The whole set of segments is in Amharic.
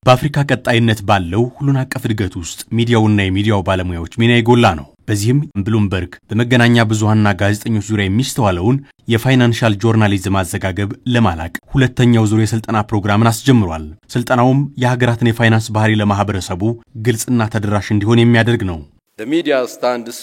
በአፍሪካ ቀጣይነት ባለው ሁሉን አቀፍ እድገት ውስጥ ሚዲያውና የሚዲያው ባለሙያዎች ሚና የጎላ ነው። በዚህም ብሉምበርግ በመገናኛ ብዙሃንና ጋዜጠኞች ዙሪያ የሚስተዋለውን የፋይናንሻል ጆርናሊዝም አዘጋገብ ለማላቅ ሁለተኛው ዙር የስልጠና ፕሮግራምን አስጀምሯል። ስልጠናውም የሀገራትን የፋይናንስ ባህሪ ለማህበረሰቡ ግልጽና ተደራሽ እንዲሆን የሚያደርግ ነው። The media stands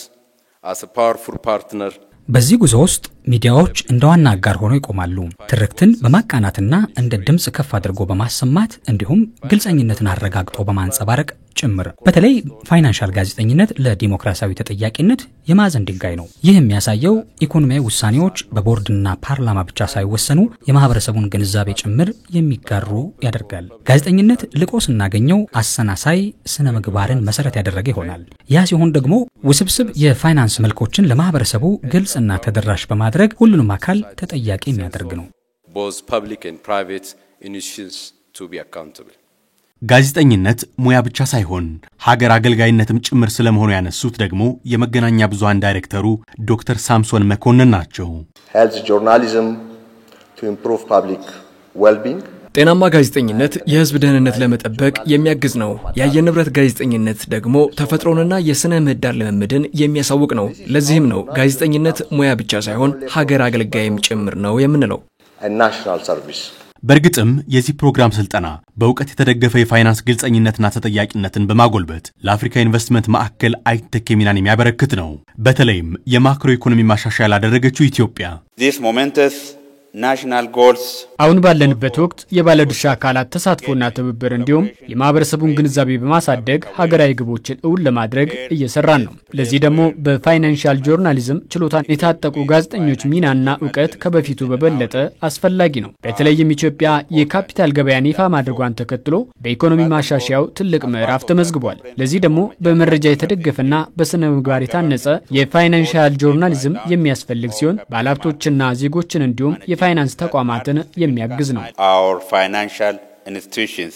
as a powerful partner. በዚህ ጉዞ ውስጥ ሚዲያዎች እንደዋና አጋር ሆነው ይቆማሉ። ትርክትን በማቃናትና እንደ ድምጽ ከፍ አድርጎ በማሰማት እንዲሁም ግልጽኝነትን አረጋግጦ በማንጸባረቅ ጭምር። በተለይ ፋይናንሻል ጋዜጠኝነት ለዲሞክራሲያዊ ተጠያቂነት የማዕዘን ድንጋይ ነው። ይህ የሚያሳየው ኢኮኖሚያዊ ውሳኔዎች በቦርድና ፓርላማ ብቻ ሳይወሰኑ የማህበረሰቡን ግንዛቤ ጭምር የሚጋሩ ያደርጋል። ጋዜጠኝነት ልቆ ስናገኘው አሰናሳይ ስነ ምግባርን መሰረት ያደረገ ይሆናል። ያ ሲሆን ደግሞ ውስብስብ የፋይናንስ መልኮችን ለማህበረሰቡ ግልጽና ተደራሽ በማድረግ ሁሉንም አካል ተጠያቂ የሚያደርግ ነው። Both public and private institutions to be accountable. ጋዜጠኝነት ሙያ ብቻ ሳይሆን ሀገር አገልጋይነትም ጭምር ስለመሆኑ ያነሱት ደግሞ የመገናኛ ብዙሃን ዳይሬክተሩ ዶክተር ሳምሶን መኮንን ናቸው። Health journalism to improve public well-being. ጤናማ ጋዜጠኝነት የህዝብ ደህንነት ለመጠበቅ የሚያግዝ ነው። የአየር ንብረት ጋዜጠኝነት ደግሞ ተፈጥሮንና የስነ ምህዳር ልምምድን የሚያሳውቅ ነው። ለዚህም ነው ጋዜጠኝነት ሙያ ብቻ ሳይሆን ሀገር አገልጋይም ጭምር ነው የምንለው። A national service. በርግጥም የዚህ ፕሮግራም ስልጠና በእውቀት የተደገፈ የፋይናንስ ግልጽኝነትና ተጠያቂነትን በማጎልበት ለአፍሪካ ኢንቨስትመንት ማዕከል አይተኬ ሚናን የሚያበረክት ነው። በተለይም የማክሮ ኢኮኖሚ ማሻሻያ ላደረገችው ኢትዮጵያ This momentous national goals አሁን ባለንበት ወቅት የባለድርሻ አካላት ተሳትፎና ትብብር እንዲሁም የማህበረሰቡን ግንዛቤ በማሳደግ ሀገራዊ ግቦችን እውን ለማድረግ እየሰራን ነው። ለዚህ ደግሞ በፋይናንሻል ጆርናሊዝም ችሎታን የታጠቁ ጋዜጠኞች ሚናና ዕውቀት ከበፊቱ በበለጠ አስፈላጊ ነው። በተለይም ኢትዮጵያ የካፒታል ገበያን ይፋ ማድረጓን ተከትሎ በኢኮኖሚ ማሻሻያው ትልቅ ምዕራፍ ተመዝግቧል። ለዚህ ደግሞ በመረጃ የተደገፈና በስነ ምግባር የታነጸ የፋይናንሻል ጆርናሊዝም የሚያስፈልግ ሲሆን ባለሀብቶችና ዜጎችን እንዲሁም የፋይናንስ ተቋማትን የሚያግዝ ነው። our financial institutions.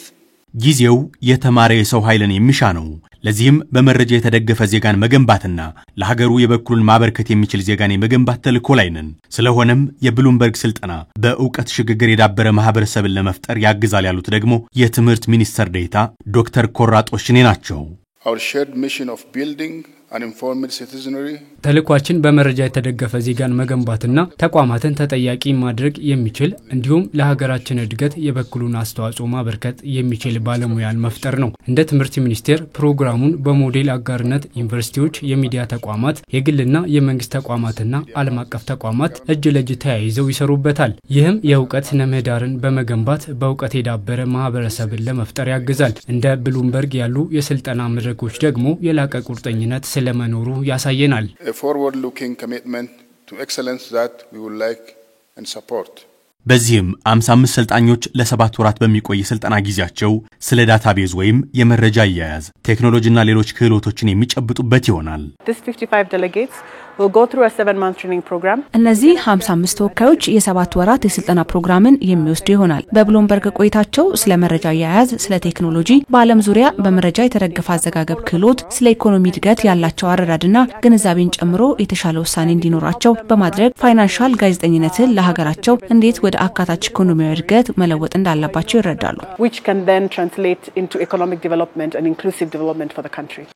ጊዜው የተማረ የሰው ኃይልን የሚሻ ነው። ለዚህም በመረጃ የተደገፈ ዜጋን መገንባትና ለሀገሩ የበኩሉን ማበርከት የሚችል ዜጋን የመገንባት ተልዕኮ ላይ ነን። ስለሆነም የብሉምበርግ ስልጠና በእውቀት ሽግግር የዳበረ ማህበረሰብን ለመፍጠር ያግዛል ያሉት ደግሞ የትምህርት ሚኒስትር ዴኤታ ዶክተር ኮራጦሽኔ ናቸው። Our shared mission of building an informed citizenry. ተልኳችን በመረጃ የተደገፈ ዜጋን መገንባትና ተቋማትን ተጠያቂ ማድረግ የሚችል እንዲሁም ለሀገራችን እድገት የበኩሉን አስተዋጽኦ ማበርከት የሚችል ባለሙያን መፍጠር ነው። እንደ ትምህርት ሚኒስቴር ፕሮግራሙን በሞዴል አጋርነት ዩኒቨርሲቲዎች፣ የሚዲያ ተቋማት፣ የግልና የመንግስት ተቋማትና ዓለም አቀፍ ተቋማት እጅ ለእጅ ተያይዘው ይሰሩበታል። ይህም የእውቀት ስነ ምህዳርን በመገንባት በእውቀት የዳበረ ማህበረሰብን ለመፍጠር ያግዛል። እንደ ብሉምበርግ ያሉ የስልጠና መድረኮች ደግሞ የላቀ ቁርጠኝነት ስለመኖሩ ያሳየናል። A forward-looking commitment to excellence that we would like and support. በዚህም 55 ሰልጣኞች ለ7 ወራት በሚቆይ ስልጠና ጊዜያቸው ስለ ዳታቤዝ ወይም የመረጃ አያያዝ ቴክኖሎጂና ሌሎች ክህሎቶችን የሚጨብጡበት ይሆናል። This 55 delegates will go through a 7-month training program. እነዚህ 55 ተወካዮች የ7 ወራት የስልጠና ፕሮግራምን የሚወስዱ ይሆናል። በብሉምበርግ ቆይታቸው ስለ መረጃ አያያዝ፣ ስለ ቴክኖሎጂ፣ በዓለም ዙሪያ በመረጃ የተደገፈ አዘጋገብ ክህሎት፣ ስለ ኢኮኖሚ እድገት ያላቸው አረዳድና ግንዛቤን ጨምሮ የተሻለ ውሳኔ እንዲኖራቸው በማድረግ ፋይናንሻል ጋዜጠኝነትን ለሀገራቸው እንዴት ወደ አካታች ኢኮኖሚያዊ እድገት መለወጥ እንዳለባቸው ይረዳሉ። Which can then translate into economic development and inclusive development for the country.